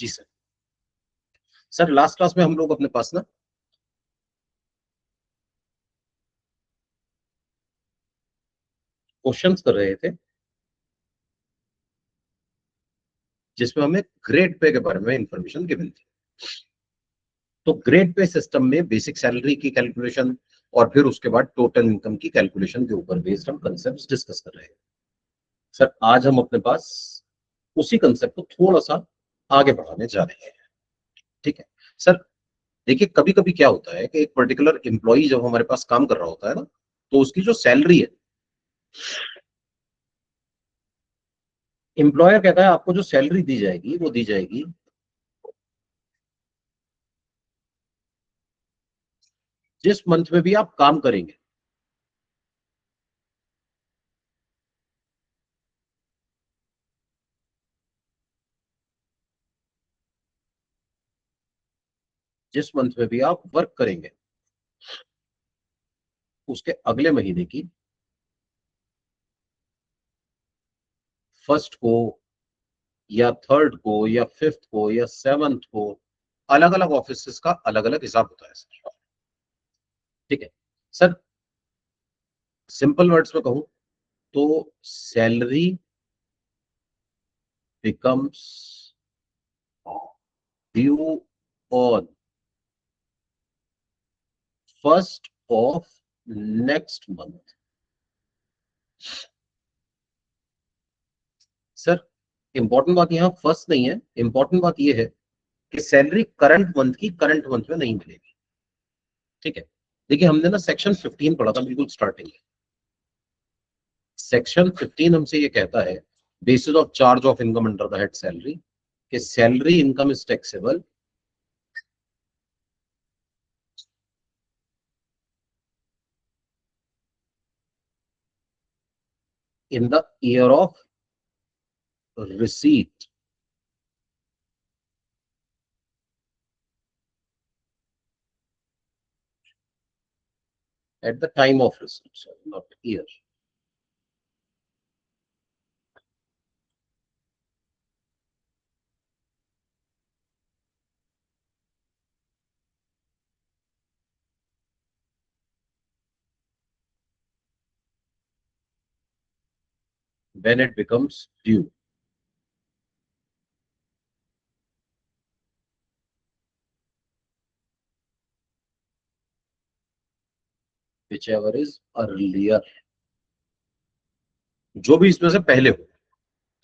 जी sir. Sir last class में हम लोग अपने पास ना क्वेश्चंस कर रहे थे जिसमें हमें ग्रेड पे के बारे में इंफॉर्मेशन गिवन थी। तो ग्रेड पे सिस्टम में बेसिक सैलरी की कैलकुलेशन और फिर उसके बाद टोटल इनकम की कैलकुलेशन के ऊपर बेस्ड हम कंसेप्ट डिस्कस कर रहे हैं। सर आज हम अपने पास उसी कंसेप्ट को थोड़ा सा आगे बढ़ाने जा रहे हैं। ठीक है सर। देखिए कभी कभी क्या होता है कि एक पर्टिकुलर एम्प्लॉई जब हमारे पास काम कर रहा होता है ना, तो उसकी जो सैलरी है, एम्प्लॉयर कहता है आपको जो सैलरी दी जाएगी वो दी जाएगी जिस मंथ में भी आप काम करेंगे। जिस मंथ में भी आप वर्क करेंगे उसके अगले महीने की फर्स्ट को या थर्ड को या फिफ्थ को या सेवंथ को, अलग अलग ऑफिस का अलग अलग हिसाब होता है सर। ठीक है सर। सिंपल वर्ड्स में कहूं तो salary becomes due on first of next month. Sir important बात यहां फर्स्ट नहीं है, इंपॉर्टेंट बात यह है कि सैलरी करंट मंथ की करंट मंथ में नहीं मिलेगी। ठीक है। देखिए हमने ना सेक्शन 15 पढ़ा था बिल्कुल स्टार्टिंग में। सेक्शन 15 हमसे ये कहता है basis of charge of income under the head salary, कि salary income is taxable in the year of receipt at the time of receipt, sorry, not year. When it becomes due. Whichever is earlier, जो भी इसमें से पहले हो।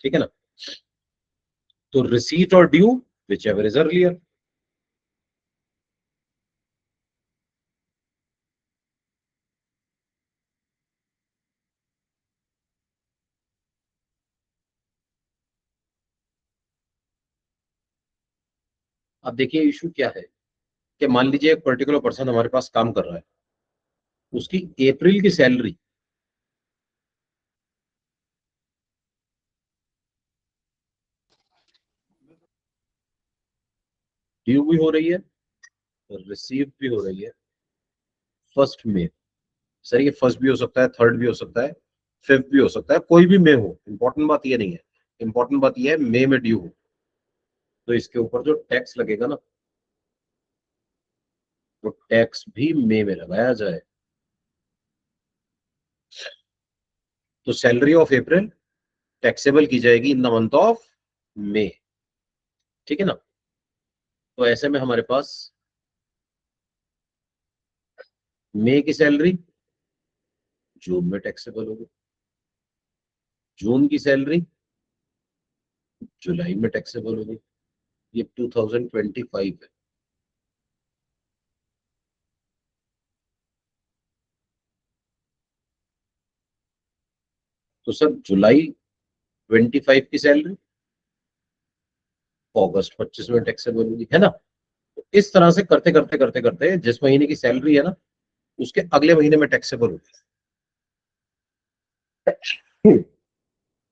ठीक है ना। तो रिसीट और ड्यू whichever is earlier। अब देखिए इशू क्या है कि मान लीजिए एक पर्टिकुलर पर्सन हमारे पास काम कर रहा है, उसकी अप्रैल की सैलरी ड्यू भी हो रही है, रिसीव भी हो रही है फर्स्ट में। सर ये फर्स्ट भी हो सकता है, थर्ड भी हो सकता है, फिफ्थ भी हो सकता है, कोई भी मे हो। इंपॉर्टेंट बात ये नहीं है, इंपॉर्टेंट बात ये है मे में ड्यू हो तो इसके ऊपर जो टैक्स लगेगा ना, वो टैक्स भी मे में लगाया जाए। तो सैलरी ऑफ अप्रैल टैक्सेबल की जाएगी in the month of May. ठीक है ना। तो ऐसे में हमारे पास मई की सैलरी जून में टैक्सेबल होगी, जून की सैलरी जुलाई में टैक्सेबल होगी। ये 2025 है। तो सर जुलाई 25 की सैलरी अगस्त 25 में टैक्सेबल होगी, है ना। तो इस तरह से करते करते करते करते जिस महीने की सैलरी है ना, उसके अगले महीने में टैक्सेबल होगी।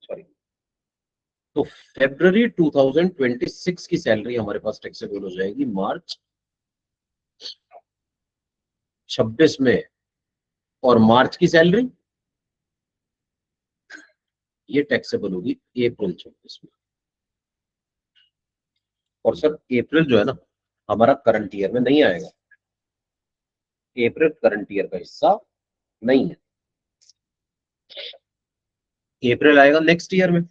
सॉरी। तो फरवरी 2026 की सैलरी हमारे पास टैक्सेबल हो जाएगी मार्च 26 में, और मार्च की सैलरी ये टैक्सेबल होगी अप्रैल 26 में। और सर अप्रैल जो है ना हमारा करंट ईयर में नहीं आएगा, अप्रैल करंट ईयर का हिस्सा नहीं है, अप्रैल आएगा नेक्स्ट ईयर में।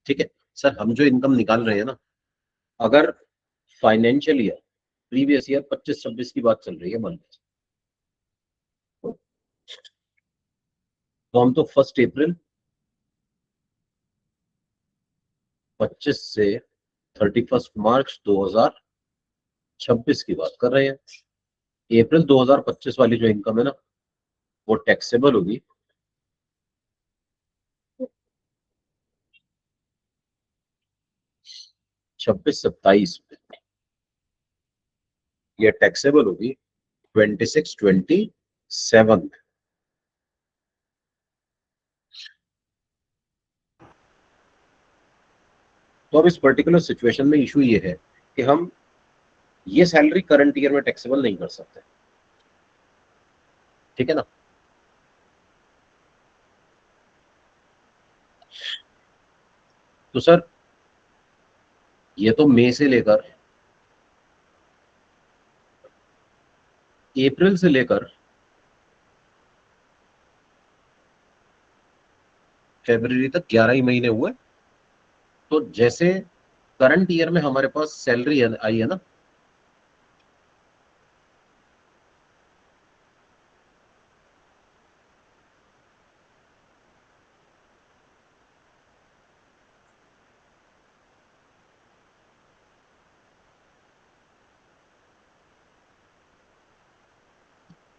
ठीक है सर, हम जो इनकम निकाल रहे हैं ना, अगर फाइनेंशियल ईयर प्रीवियस ईयर 25-26 की बात चल रही है मान लीजिए, तो हम तो 1 अप्रैल 25 से 31 मार्च 2026 की बात कर रहे हैं। अप्रैल 2025 वाली जो इनकम है ना वो टैक्सेबल होगी 26-27 में, ये टैक्सेबल होगी 26-27 में। तो अब इस पर्टिकुलर सिचुएशन में इशू ये है कि हम ये सैलरी करंट ईयर में टैक्सेबल नहीं कर सकते, ठीक है ना। तो सर ये तो मई से लेकर अप्रैल से लेकर फरवरी तक 11 ही महीने हुए। तो जैसे करंट ईयर में हमारे पास सैलरी आई है ना,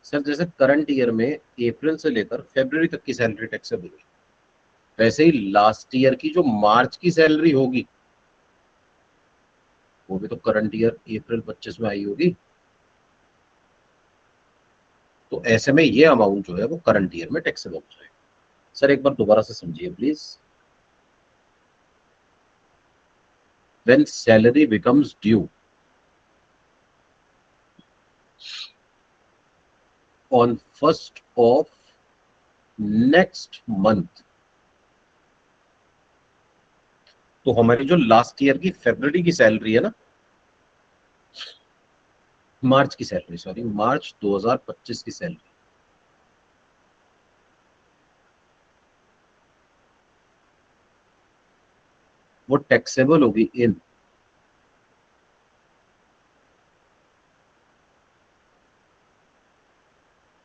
सर जैसे करंट ईयर में अप्रैल से लेकर फरवरी तक की सैलरी टैक्सेबल हुई, वैसे ही लास्ट ईयर की जो मार्च की सैलरी होगी वो भी तो करंट ईयर अप्रैल 25 में आई होगी। तो ऐसे में ये अमाउंट जो है वो करंट ईयर में टैक्सेबल हो जाएगा। सर एक बार दोबारा से समझिए please. When salary becomes due on 1 next month, तो हमारी जो लास्ट ईयर की फरवरी की सैलरी है ना, मार्च की सैलरी, सॉरी मार्च 2025 की सैलरी, वो टैक्सेबल होगी इन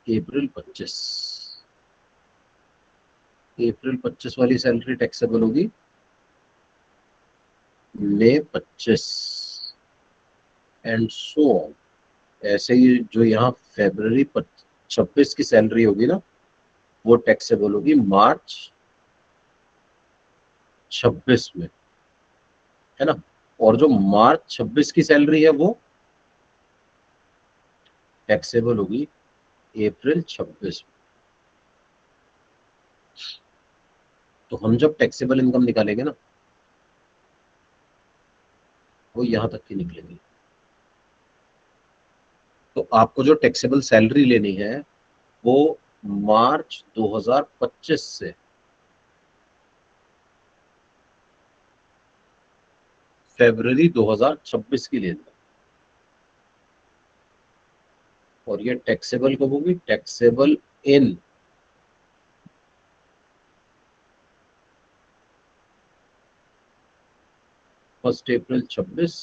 अप्रैल 25। अप्रैल 25 वाली सैलरी टैक्सेबल होगी मई 25 एंड सो ऑन। ऐसे ही जो यहाँ फरवरी 26 की सैलरी होगी ना वो टैक्सेबल होगी मार्च 26 में, है ना। और जो मार्च 26 की सैलरी है वो टैक्सेबल होगी अप्रैल 26 में। तो हम जब टैक्सेबल इनकम निकालेंगे ना वो यहां तक की निकलेगी। तो आपको जो टैक्सेबल सैलरी लेनी है वो मार्च 2025 से फरवरी 2026 की लेनी है। और ये टैक्सेबल कब होगी? Taxable in 1 April 26।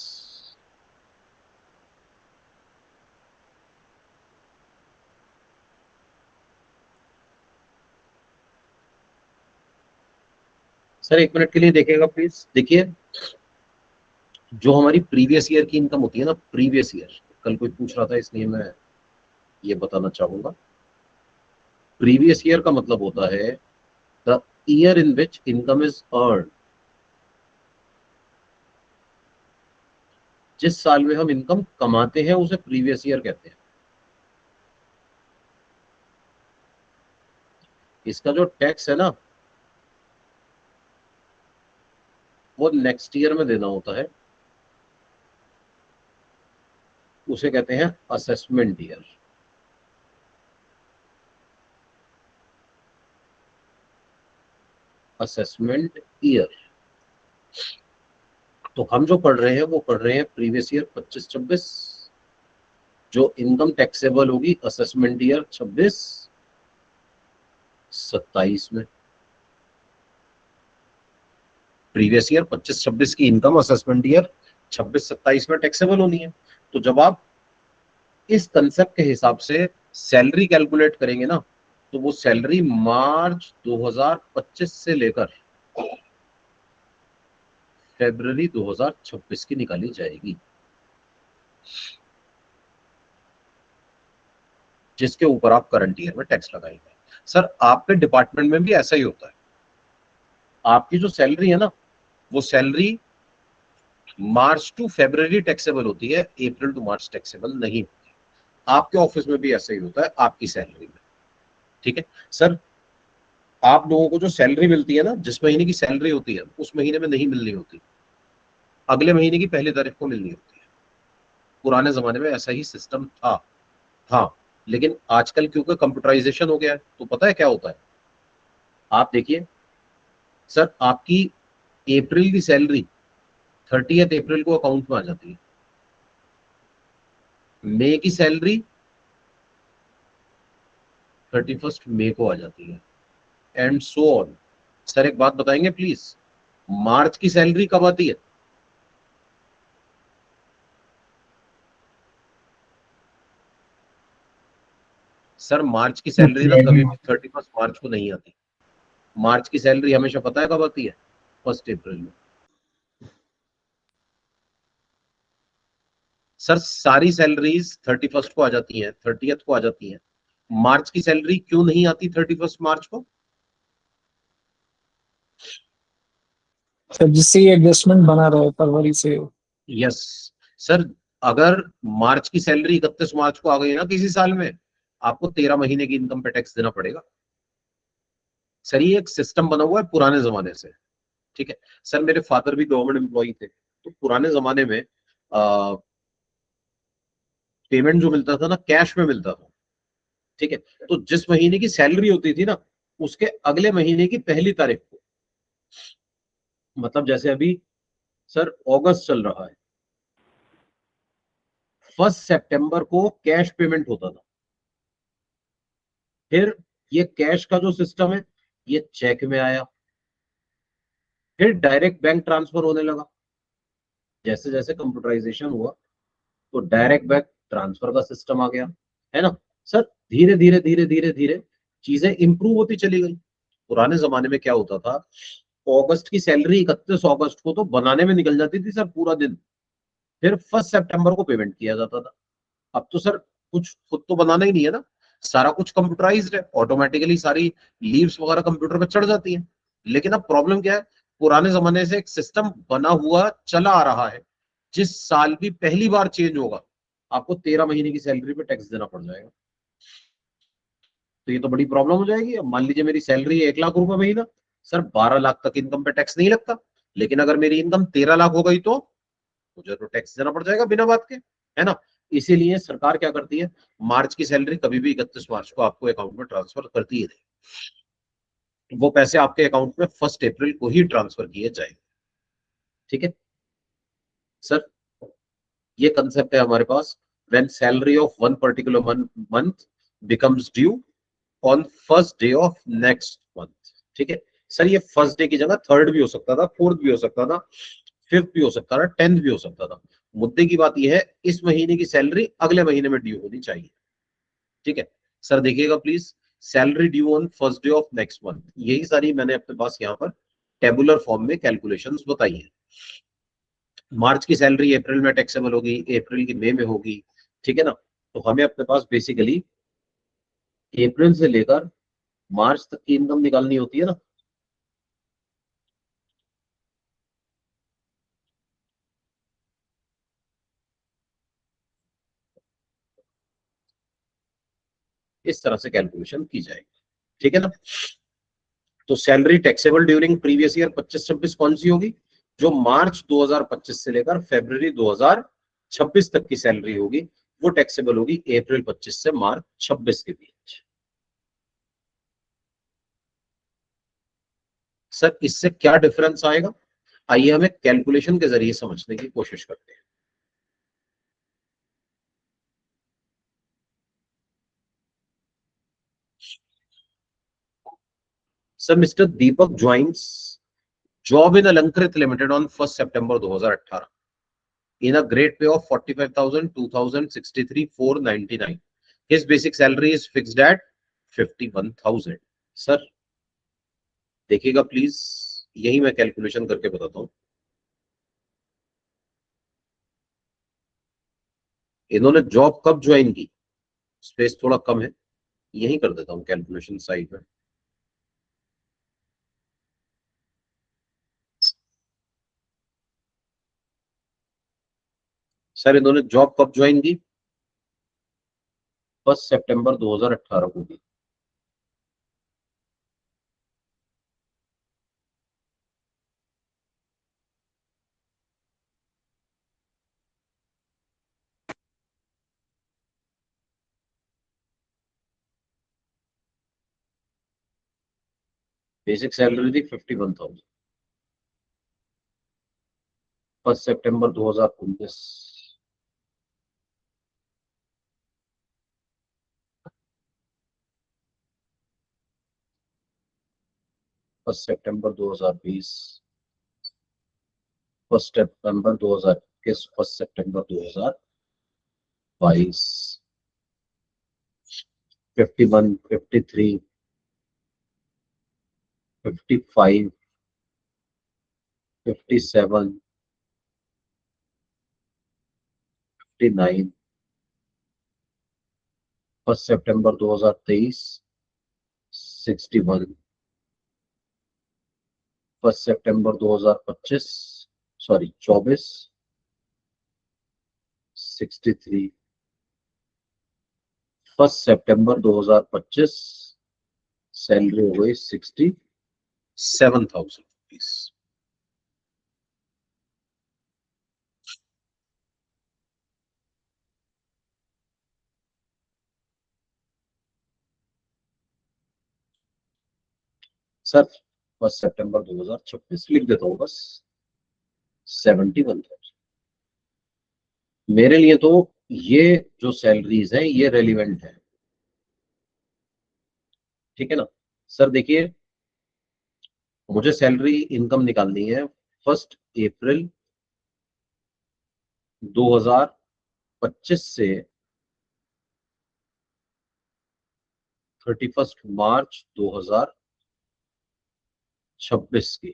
Sir 1 minute के लिए देखिएगा प्लीज। देखिए जो हमारी प्रीवियस ईयर की इनकम होती है ना, प्रीवियस ईयर, कल कोई पूछ रहा था इसलिए मैं ये बताना चाहूंगा। प्रीवियस ईयर का मतलब होता है the year in which income is earn, जिस साल में हम इनकम कमाते हैं उसे प्रीवियस ईयर कहते हैं। इसका जो टैक्स है ना वो नेक्स्ट ईयर में देना होता है, उसे कहते हैं असेसमेंट ईयर। Assessment year. तो हम जो पढ़ रहे हैं वो पढ़ रहे हैं प्रीवियस ईयर 25-26, जो इनकम टैक्सेबल होगी असेसमेंट ईयर 26-27 में। प्रीवियस ईयर 25-26 की इनकम असेसमेंट ईयर 26-27 में टैक्सेबल होनी है। तो जब आप इस कंसेप्ट के हिसाब से सैलरी कैलकुलेट करेंगे ना, तो वो सैलरी मार्च 2025 से लेकर फरवरी 2026 की निकाली जाएगी, जिसके ऊपर आप करंट ईयर में टैक्स लगाएंगे। सर आपके डिपार्टमेंट में भी ऐसा ही होता है। आपकी जो सैलरी है ना, वो सैलरी मार्च टू फरवरी टैक्सेबल होती है, अप्रैल टू मार्च टैक्सेबल नहीं होती। आपके ऑफिस में भी ऐसा ही होता है आपकी सैलरी में। ठीक है सर, आप लोगों को जो सैलरी मिलती है ना, जिस महीने की सैलरी होती है उस महीने में नहीं मिलनी होती, अगले महीने की पहली तारीख को मिलनी होती है। पुराने जमाने में ऐसा ही सिस्टम था। हाँ, लेकिन आजकल क्योंकि कंप्यूटराइजेशन हो गया है, तो पता है क्या होता है, आप देखिए सर, आपकी अप्रैल की सैलरी 30 अप्रैल को अकाउंट में आ जाती है, मई की सैलरी 31 मई को आ जाती है, एंड सो ऑन। सर एक बात बताएंगे प्लीज, मार्च की सैलरी कब आती है? सर मार्च की सैलरी ना कभी भी 31 मार्च को नहीं आती। मार्च की सैलरी हमेशा पता है कब आती है? 1 अप्रैल में। सर सारी सैलरीज 31 को आ जाती हैं, 30th को आ जाती हैं। मार्च की सैलरी क्यों नहीं आती 31 मार्च को? सर जिससे ये एडजस्टमेंट बना रहे फरवरी से। यस सर, अगर मार्च की सैलरी 31 मार्च को आ गई ना किसी साल में, आपको 13 महीने की इनकम पे टैक्स देना पड़ेगा। सर ये एक सिस्टम बना हुआ है पुराने जमाने से। ठीक है सर, मेरे फादर भी गवर्नमेंट एम्प्लॉई थे, तो पुराने जमाने में पेमेंट जो मिलता था ना, कैश में मिलता था। ठीक है, तो जिस महीने की सैलरी होती थी ना, उसके अगले महीने की पहली तारीख को, मतलब जैसे अभी सर अगस्त चल रहा है, 1 सितंबर को कैश पेमेंट होता था। फिर ये कैश का जो सिस्टम है, ये चेक में आया, फिर डायरेक्ट बैंक ट्रांसफर होने लगा। जैसे जैसे कंप्यूटराइजेशन हुआ, तो डायरेक्ट बैंक ट्रांसफर का सिस्टम आ गया, है ना सर। धीरे धीरे धीरे धीरे धीरे चीजें इंप्रूव होती चली गई। पुराने जमाने में क्या होता था, अगस्त की सैलरी 31 अगस्त को तो बनाने में निकल जाती थी सर पूरा दिन, फिर 1 सितंबर को पेमेंट किया जाता था। अब तो सर कुछ खुद तो बनाना ही नहीं है ना, सारा कुछ कंप्यूटराइज्ड है, ऑटोमेटिकली सारी लीव्स वगैरह कंप्यूटर पे चढ़ जाती हैं। लेकिन अब प्रॉब्लम क्या है, पुराने जमाने से एक सिस्टम बना हुआ चला आ रहा है, जिस साल भी पहली बार चेंज होगा, आपको 13 महीने की सैलरी पे टैक्स देना पड़ जाएगा। तो ये तो बड़ी प्रॉब्लम हो जाएगी। अब मान लीजिए मेरी सैलरी है 1 लाख रुपए महीना, सर 12 लाख तक इनकम पे टैक्स नहीं लगता, लेकिन अगर मेरी इनकम 13 लाख हो गई तो मुझे तो टैक्स देना पड़ जाएगा बिना बात के, है ना। इसीलिए सरकार क्या करती है, मार्च की सैलरी कभी भी 31 मार्च को आपको अकाउंट में ट्रांसफर करती है। वो पैसे आपके अकाउंट में 1 अप्रैल को ही ट्रांसफर किए जाएंगे। ठीक है सर, ये कंसेप्ट है हमारे पास, when salary of one particular month becomes due on first day of next month. ठीक है सर, ये फर्स्ट डे की जगह थर्ड भी हो सकता था, फोर्थ भी हो सकता था, फिफ्थ भी हो सकता था, 10th भी हो सकता था। मुद्दे की बात यह है, इस महीने की सैलरी अगले महीने में ड्यू होनी चाहिए। ठीक है सर, देखिएगा please, salary due on first day of next month, यही सारी मैंने अपने पास यहाँ पर टेबुलर फॉर्म में कैलकुलेशंस बताई है। मार्च की सैलरी अप्रैल में टैक्सेबल होगी, अप्रैल की मई में होगी। ठीक है ना, तो हमें अपने पास बेसिकली अप्रैल से लेकर मार्च तक की इनकम निकालनी होती है ना। इस तरह से कैलकुलेशन की जाएगी। ठीक है ना, तो salary taxable during previous year 25-26 कौन सी होगी? जो मार्च 2025 से लेकर फरवरी 2026 तक की सैलरी होगी, वो टैक्सेबल होगी अप्रैल 25 से मार्च 26 के बीच। सर इससे क्या डिफरेंस आएगा? आइए हम एक कैलकुलेशन के जरिए समझने की कोशिश करते हैं। Sir Mr Deepak joins job in Alankrit limited on 1 सितंबर 2018 in a great pay of 45,000, 2,063, 499. His basic salary is fixed at 51,000. Sir देखिएगा प्लीज, यही मैं कैलकुलेशन करके बताता हूँ। इन्होंने जॉब कब ज्वाइन की, स्पेस थोड़ा कम है, यही कर देता हूँ कैलकुलेशन साइड में। सर इन्होंने जॉब कब ज्वाइन की, 1 सितंबर 2018 को की। बेसिक सैलरी थी 51,000, 1 सितंबर 2019। 1 सितंबर 2020, 1 सितंबर 2021, 1 सितंबर 2022, 51, 53, 55, 57, 59, 1 सितंबर 2023, 61, 1 सितंबर 2025, सॉरी 24, 63, 1 सितंबर 2025 सैलरी हो गई 67,000 रुपीज। सर 1 सितंबर 2026 लिख देता हूँ बस, 71,000। मेरे लिए तो ये जो सैलरीज है ये रेलिवेंट है, ठीक है ना। सर देखिए, मुझे सैलरी इनकम निकालनी है 1 अप्रैल 2025 से 31 मार्च 2026 की।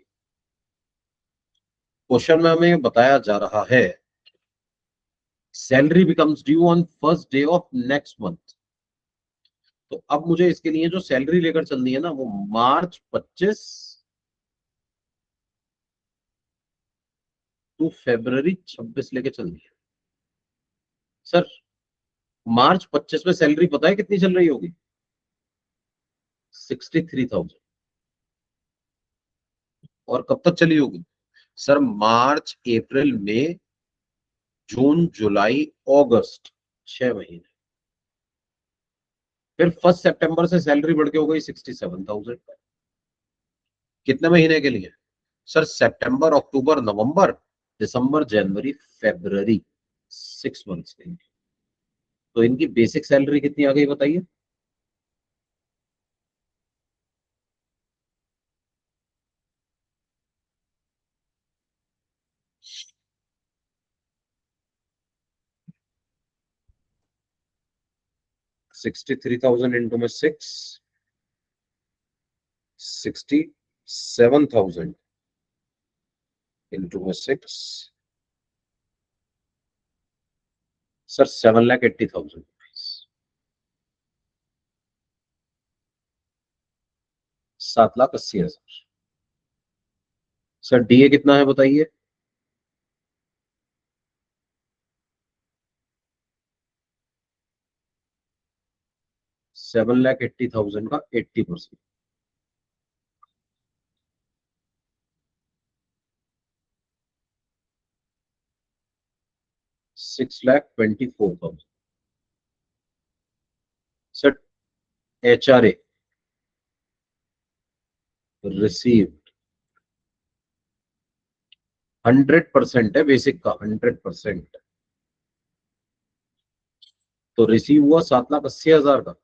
क्वेश्चन में हमें बताया जा रहा है salary becomes due on first day of next month. तो अब मुझे इसके लिए जो सैलरी लेकर चलनी है ना, वो मार्च 25 टू फरवरी 26 लेके चलनी है। सर मार्च 25 में सैलरी पता है कितनी चल रही होगी, 63,000। और कब तक चली होगी सर, मार्च, अप्रैल, मई, जून, जुलाई, अगस्त, 6 महीने। फिर 1 सितंबर से सैलरी बढ़ के हो गई 67,000। कितने महीने के लिए सर, सितंबर, अक्टूबर, नवंबर, दिसंबर, जनवरी, फरवरी, 6 मंथ्स के लिए। तो इनकी बेसिक सैलरी कितनी आ गई बताइए, 63,000 इंटू में 6, 67,000 इंटू में 6, सर 7,80,000। 7,80,000। सर डीए कितना है बताइए, 7,80,000 का 80%, 6,24,000। सर एचआरए रिसीव्ड 100% है बेसिक का, 100%। तो रिसीव हुआ 7,80,000 का,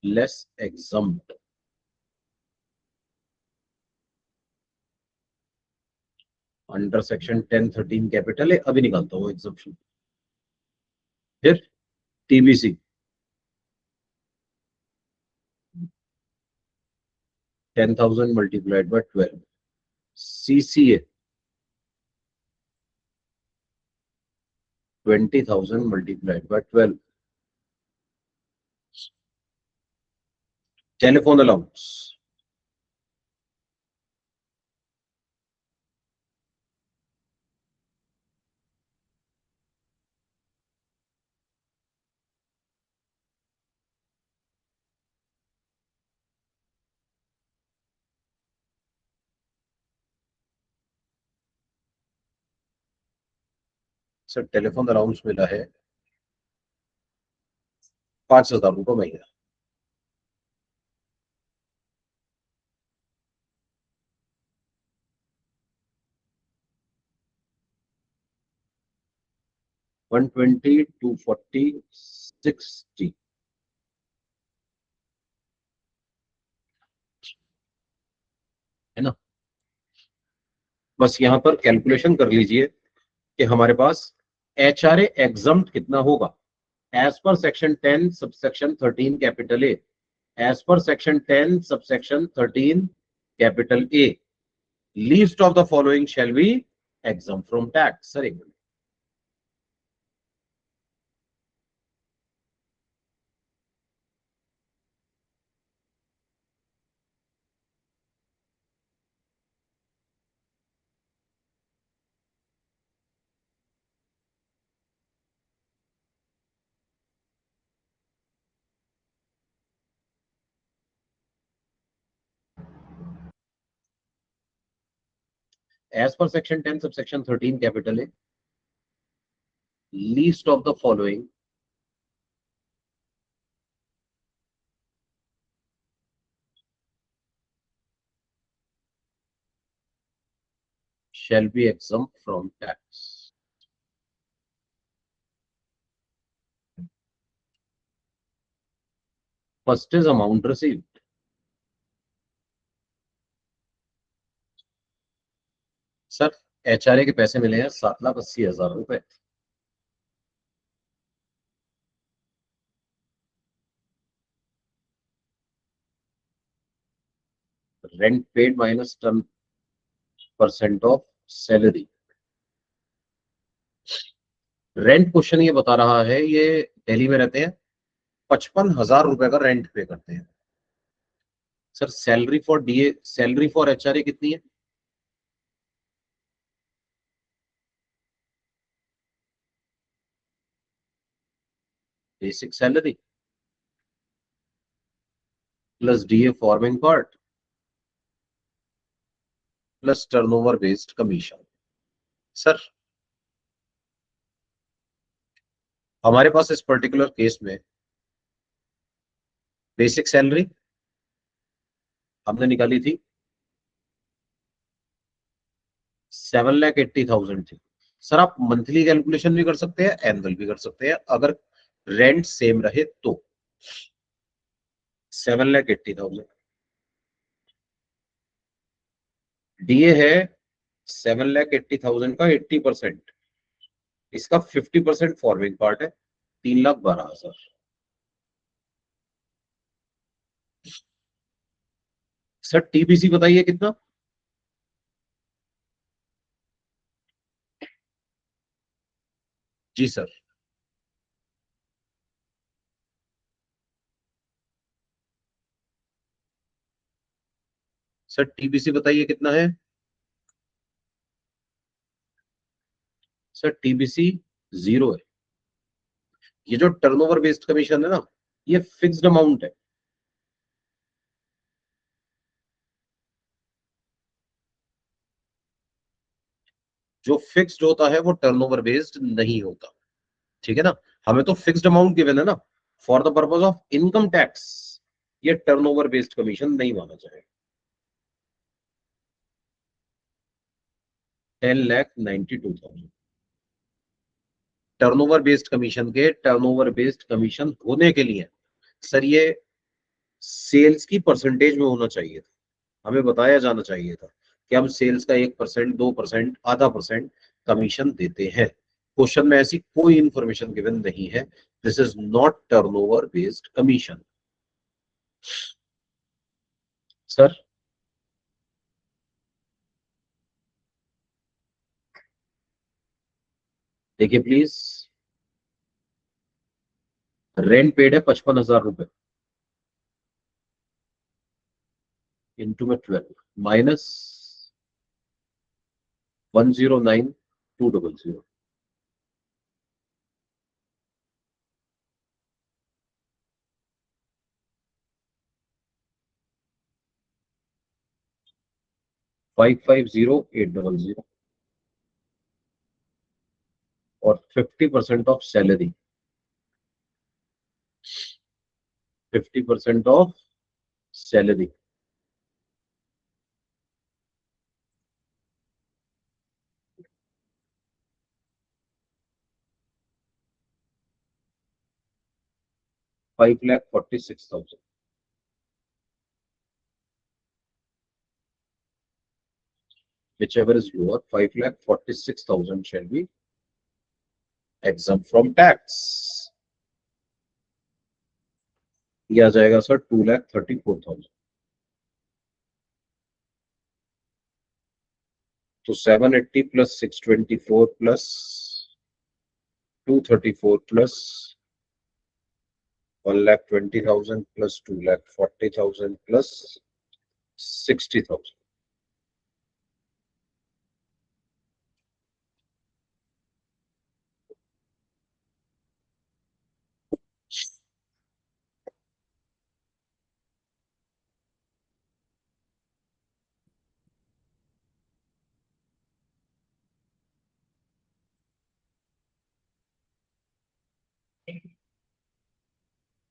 less exempt, under section 10(13) capital है। अभी निकालता हूँ एग्जम्पशन। फिर TBC 10,000 multiplied by 12, CCA 20,000 multiplied by 12, telephone allowance sir, telephone allowance मिला है 5,000 रुपये महीना। वन 240 60 है ना। बस यहां पर कैलकुलेशन कर लीजिए कि हमारे पास एचआरए एग्जम्प्ट कितना होगा as per section 10 subsection 13 capital A, as per section 10 subsection 13 capital A, least of the following shall be exempt from tax. Sir एक minute, as per section 10 subsection 13 capital A, least of the following shall be exempt from tax. First is amount received. Sir, HRA के पैसे मिले हैं 7,80,000 रुपए। Rent paid minus 10% of salary. Rent question ये बता रहा है, ये दिल्ली में रहते हैं, 55,000 रुपए का रेंट पे करते हैं। Sir, salary for DA, salary for HRA कितनी है? Basic salary plus DA forming part plus turnover based commission. Sir, हमारे पास इस पर्टिकुलर केस में बेसिक सैलरी हमने निकाली थी 7,80,000 थी। सर, आप मंथली कैलकुलेशन भी कर सकते हैं, एनुअल भी कर सकते हैं, अगर रेंट सेम रहे तो। 7,80,000 डीए है, 7,80,000 का 80%, इसका 50% फॉर्मिंग पार्ट है, 3,12,000। सर, टीबीसी बताइए कितना? जी सर। सर, टीबीसी बताइए कितना है? सर, टीबीसी 0 है। ये जो टर्नओवर बेस्ड कमीशन है ना, ये फिक्स्ड अमाउंट है। जो फिक्स्ड होता है वो टर्नओवर बेस्ड नहीं होता, ठीक है ना। हमें तो फिक्स्ड अमाउंट गिवन है ना, for the purpose of income tax ये टर्नओवर बेस्ड कमीशन नहीं माना जाएगा। 10,92,000। टर्नओवर बेस्ड कमीशन के टर्नओवर बेस्ड कमीशन होने के लिए सर ये सेल्स की परसेंटेज में होना चाहिए था, हमें बताया जाना चाहिए था कि हम सेल्स का 1%, 2%, आधा परसेंट कमीशन देते हैं। क्वेश्चन में ऐसी कोई इंफॉर्मेशन गिवन नहीं है। This is not turnover based commission. Sir देखिए प्लीज, रेंट पेड है 55,000 रुपए, इंटू में 12 माइनस 109,200। 550,800 और 50% of salary, 50% of salary. $5,46,000। Whichever is lower, 5,46,000 shall be exempt from tax। ये आ जाएगा सर 2,34,000। तो 780 plus 624 plus 234 plus 1,20,000 plus 2,40,000 plus 60,000।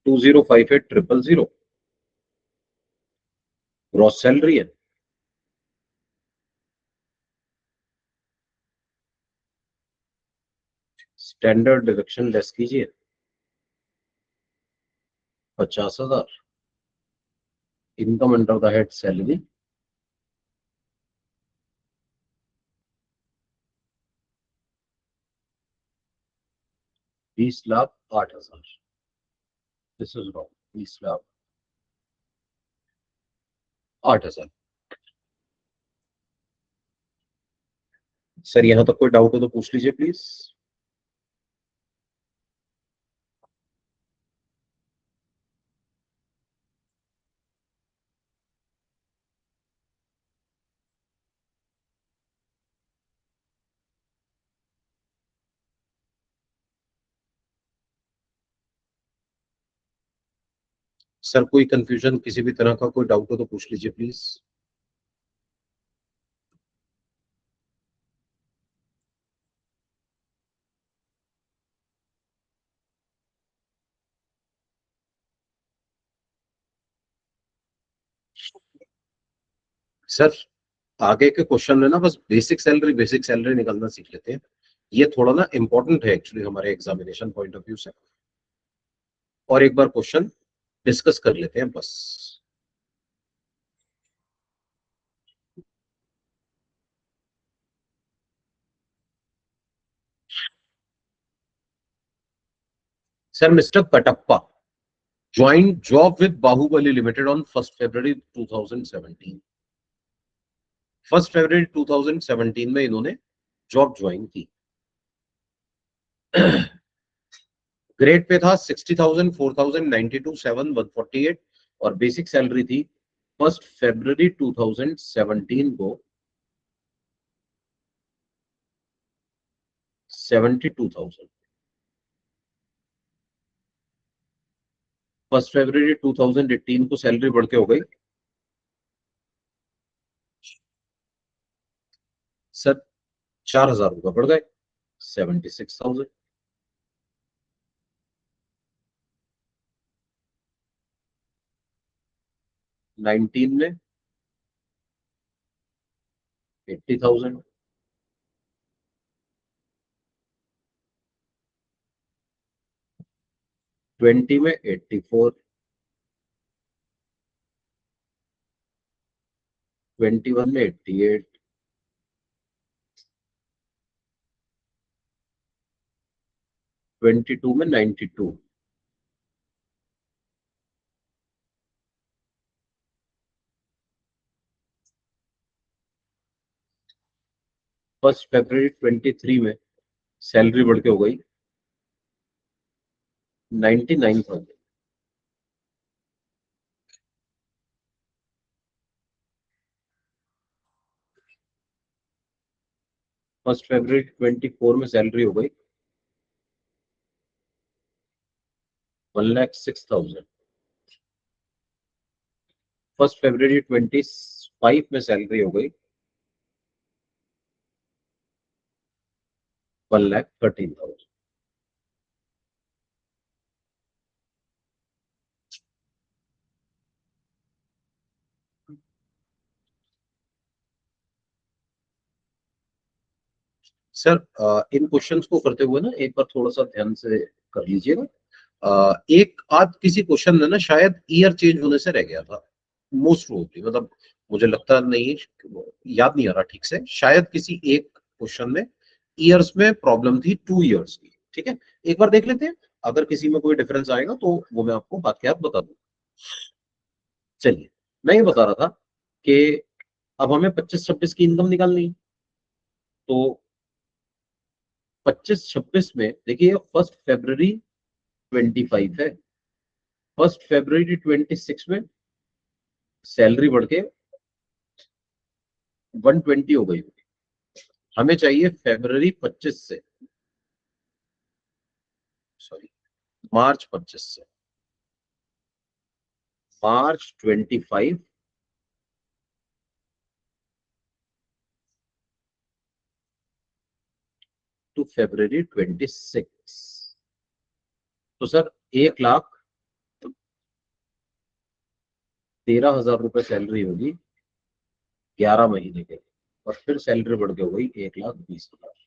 2058,000 gross salary है। Standard deduction less कीजिए, 50,000। Income under the head salary, 20,08,000। This is wrong, 20,08,000। Sir यहां तक कोई doubt हो तो पूछ लीजिए प्लीज। सर कोई कंफ्यूजन किसी भी तरह का कोई डाउट हो तो पूछ लीजिए प्लीज। सर आगे के क्वेश्चन में ना बस बेसिक सैलरी निकालना सीख लेते हैं। ये थोड़ा ना इंपॉर्टेंट है एक्चुअली हमारे एग्जामिनेशन पॉइंट ऑफ व्यू से। और एक बार क्वेश्चन डिस्कस कर लेते हैं बस। Sir mister Kattappa joint job with Baahubali limited on 1 फरवरी 2017। 1 फरवरी 2017 में इन्होंने जॉब ज्वाइन की। ग्रेड पे था 60,000, 4,000, 92, 7, 148 और बेसिक सैलरी थी 1 फरवरी 2017 को 72,000। 1 फरवरी 2018 को सैलरी बढ़ के हो गई सर 4,000 रुपये बढ़ गए 76,000। 19 में 80,000, 20 में 84, 21 में 88, 22 में 92, फर्स्ट फरवरी 23 में सैलरी बढ़ के हो गई 99,000। फर्स्ट फरवरी 24 में सैलरी हो गई 1,06,000। फर्स्ट फरवरी 25 में सैलरी हो गई 1,13,000। सर इन क्वेश्चंस को करते हुए ना एक बार थोड़ा सा ध्यान से कर लीजिएगा। एक आध किसी क्वेश्चन में ना शायद ईयर चेंज होने से रह गया था, मोस्ट प्रोबेबली, मतलब मुझे लगता नहीं है, याद नहीं आ रहा ठीक से, शायद किसी एक क्वेश्चन में ईयर्स में प्रॉब्लम थी, 2 इयर्स की। ठीक है, एक बार देख लेते हैं, अगर किसी में कोई डिफरेंस आएगा तो वो मैं आपको बाकियात बता दूंगा। चलिए, मैं ये बता रहा था कि अब हमें 25-26 की इनकम निकालनी है। तो 25-26 में देखिए, फर्स्ट फरवरी 25 है, फर्स्ट फरवरी 26 में सैलरी बढ़ के 120 हो गई। हमें चाहिए फरवरी 25 से, सॉरी मार्च 25 से, मार्च 25 टू फरवरी 26। तो सर 1,13,000 रुपए सैलरी होगी 11 महीने के, और फिर सैलरी बढ़ के हो गई 1,20,000।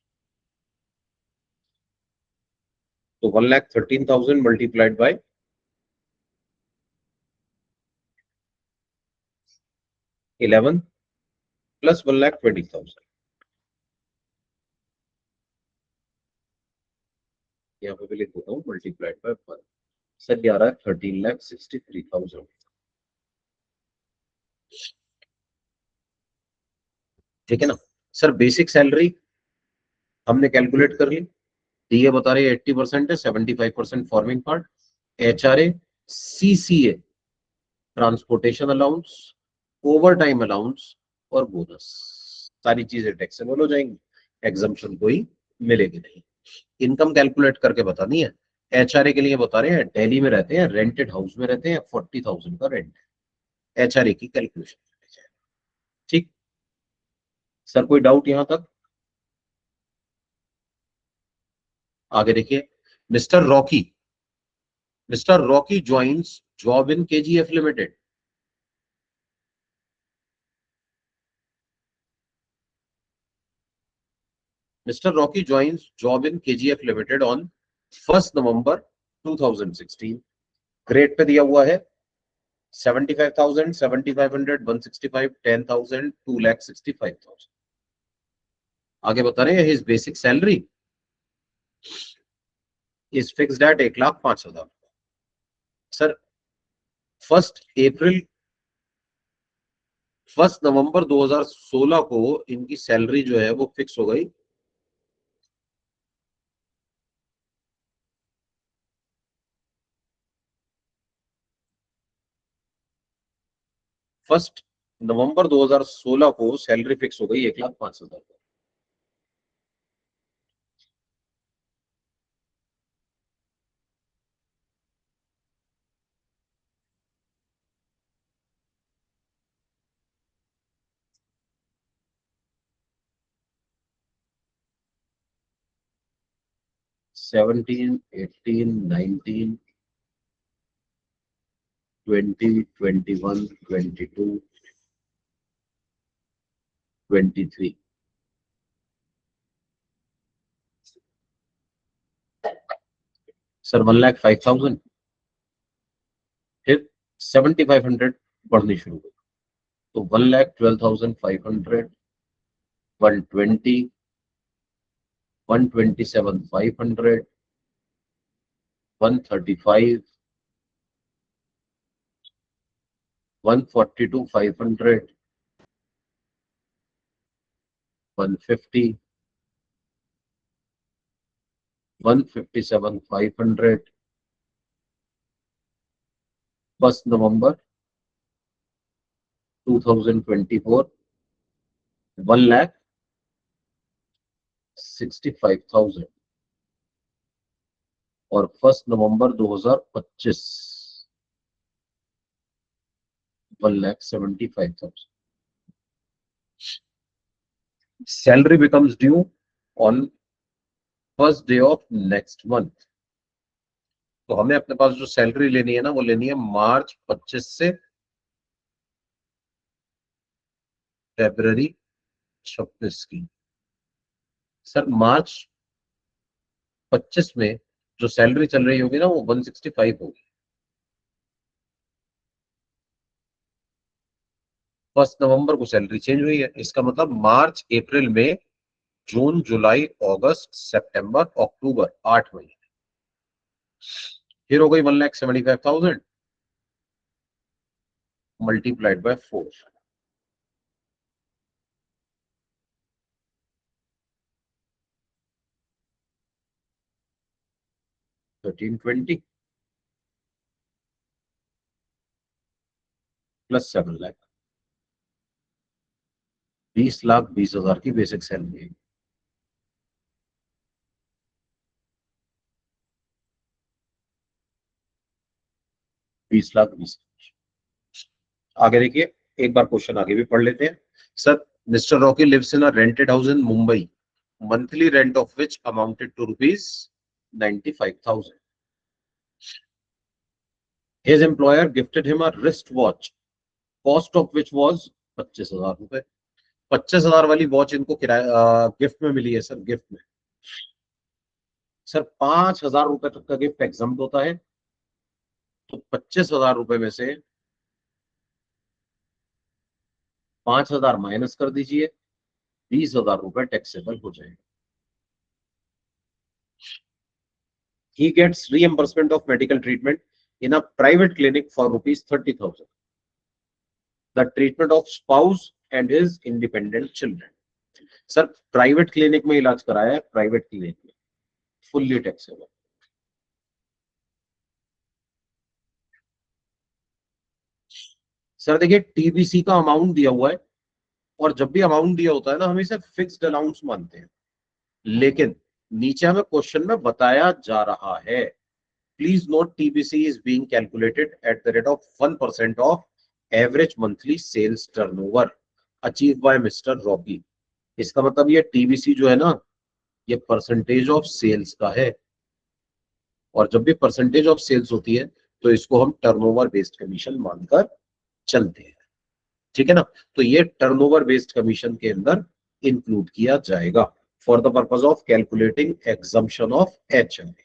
तो 1,13,000 मल्टीप्लाइड बाय 11 प्लस 1,20,000, यहाँ पे भी लिख देता हूँ मल्टीप्लाइड बाय 1। सर 11 13,63,000। ठीक है ना सर, बेसिक सैलरी हमने कैलकुलेट कर ली, डीए बता रहे 80% है, 75% forming part, HRA, CCA, transportation allowance, over time allowance और बोनस, सारी चीजें टैक्सेबल हो जाएंगी, एग्जम्पशन कोई मिलेगी नहीं। इनकम कैलकुलेट करके बतानी है। एचआरए के लिए बता रहे हैं, दिल्ली में रहते हैं, रेंटेड हाउस में रहते हैं, 40,000 का रेंट है, एचआरए की कैलकुलेशन। ठीक सर, कोई डाउट यहां तक? आगे देखिए, mister Rocky, mister Rocky joins job in KGF limited. Mr. Rocky joins job in KGF Limited on 1st November 2016. Grade pay दिया हुआ है 75,000, 7,500, 165, 10,000, 2,65,000। आगे बता रहे हैं his basic salary is fixed at 1,05,000। Sir first 1 नवंबर 2016 को इनकी सैलरी जो है वो फिक्स हो गई 1 नवंबर 2016 को सैलरी फिक्स हो गई 1,05,000। 17, 18, 19, 20, 21, 22, 23। सर 1,05,000। फिर 7500 बढ़नी शुरू हुई, तो 1,12,500, 120, 127,500, 135, 142,500, 150, 157,500, 1 नवंबर 2024, 1,65,000 और 1 नवंबर 2025, 1,75,000. Salary becomes due on first day of next month. तो हमें अपने पास जो सैलरी लेनी है ना, वो लेनी है मार्च 25 से फरवरी 26 की. सर मार्च 25 में जो सैलरी चल रही होगी ना, वो 165 होगी. 1 नवंबर को सैलरी चेंज हुई है, इसका मतलब मार्च अप्रैल मई जून जुलाई अगस्त सितंबर अक्टूबर 8 महीने. फिर हो गई 1,75,000 मल्टीप्लाइड बाय 4, 1320 प्लस 7 लाख, 20,20,000 की बेसिक सैलरी है. बीस लाख 20. आगे देखिए, एक बार क्वेश्चन आगे भी पढ़ लेते हैं. Sir, mister Rocky lives in a rented house in Mumbai, monthly rent of which amounted to ₹95,000. His employer gifted him a wrist watch, cost of which was 25,000 रुपए. 25,000 वाली वॉच इनको किराया गिफ्ट में मिली है सर, गिफ्ट में. सर 5,000 रुपए तक का गिफ्ट एग्जम्प्ट होता है, तो 25,000 रुपए में से 5,000 माइनस कर दीजिए, 20,000 रुपए टैक्सेबल हो जाएगा. He gets reimbursement of medical treatment in a private clinic for ₹30,000. The treatment of spouse and his independent children. Sir private clinic में इलाज कराया है, प्राइवेट क्लिनिक में, फुल्ली टैक्सेबल. सर देखिए, टीबीसी का अमाउंट दिया हुआ है, और जब भी अमाउंट दिया होता है ना, हम इसे फिक्स्ड अलाउंस मानते हैं. लेकिन नीचे हमें क्वेश्चन में बताया जा रहा है, please note TBC is being calculated at the rate of 1% of average monthly sales turnover achieved by Mr. Rocky. इसका मतलब ये TBC जो है ना, ये परसेंटेज ऑफ सेल्स का है, और जब भी परसेंटेज ऑफ सेल्स होती है तो इसको हम टर्नओवर बेस्ड कमीशन मानकर चलते हैं. ठीक है ना. तो ये टर्नओवर बेस्ड कमीशन के अंदर इंक्लूड किया जाएगा for the purpose of calculating exemption of HMA.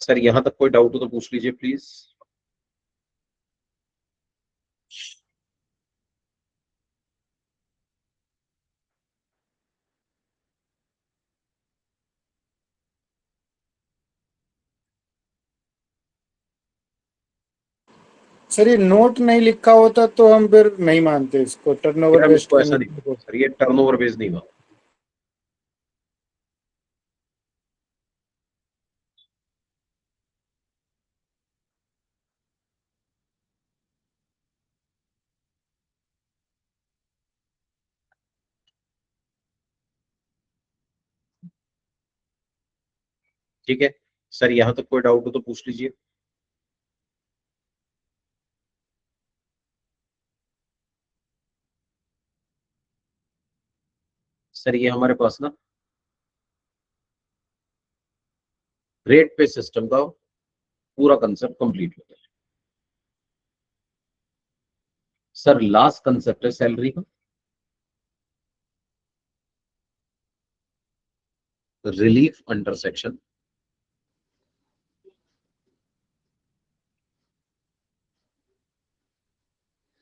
Sir यहां तक कोई डाउट हो तो पूछ लीजिए प्लीज. सर ये नोट नहीं लिखा होता तो हम फिर नहीं मानते इसको टर्नओवर हम बेस्ड इसको ऐसा नहीं कमीशन को. मानते सर, ये टर्नओवर बेस्ड नहीं मानते. ठीक है सर, यहां तक कोई डाउट हो तो पूछ लीजिए. सर ये हमारे पास ना रेट पे सिस्टम का पूरा कंसेप्ट कंप्लीट हो गया. सर लास्ट कंसेप्ट है सैलरी का, रिलीफ अंडर सेक्शन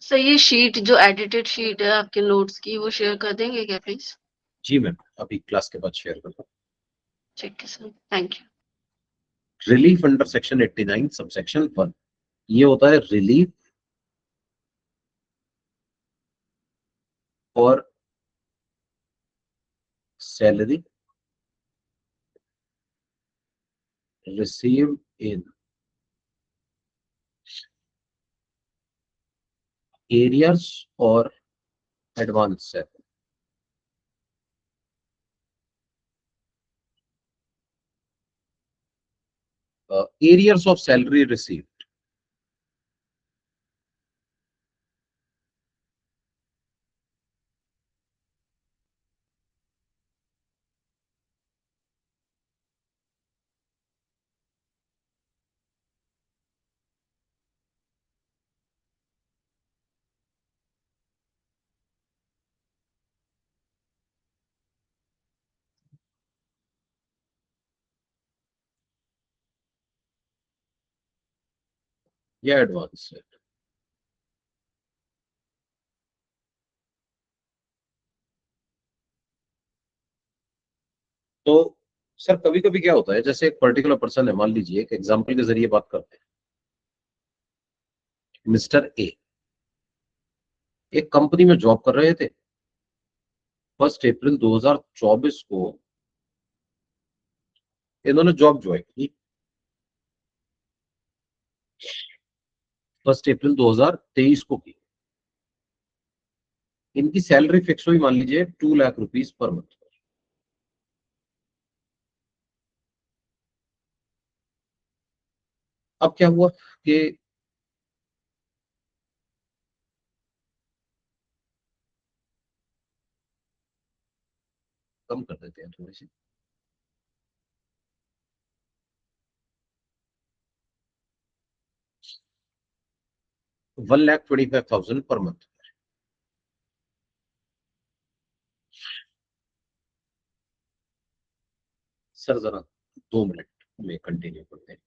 सर ये शीट जो एडिटेड शीट है आपके नोट्स की वो शेयर कर देंगे क्या प्लीज? जी मैम, अभी क्लास के बाद शेयर कर दूँ। ठीक है sir, thank you. Relief under section 89 subsection 1, ये होता है रिलीफ और सैलरी रिसीव्ड इन एरियर्स और एडवांस है। एरियर्स ऑफ सैलरी रिसीव, या एडवांस है। तो सर कभी कभी क्या होता है, जैसे एक पर्टिकुलर पर्सन है, मान लीजिए एक एग्जांपल के जरिए बात करते हैं। मिस्टर ए एक कंपनी में जॉब कर रहे थे। 1 अप्रैल 2024 को इन्होंने जॉब ज्वाइन की। 1 अप्रैल 2023 को की। इनकी सैलरी फिक्स हुई मान लीजिए 2 लाख रुपीज पर मंथ। अब क्या हुआ कि कम कर देते हैं थोड़ी सी, 1,25,000 पर मंथ। सर जरा 2 मिनट में कंटिन्यू करते हैं।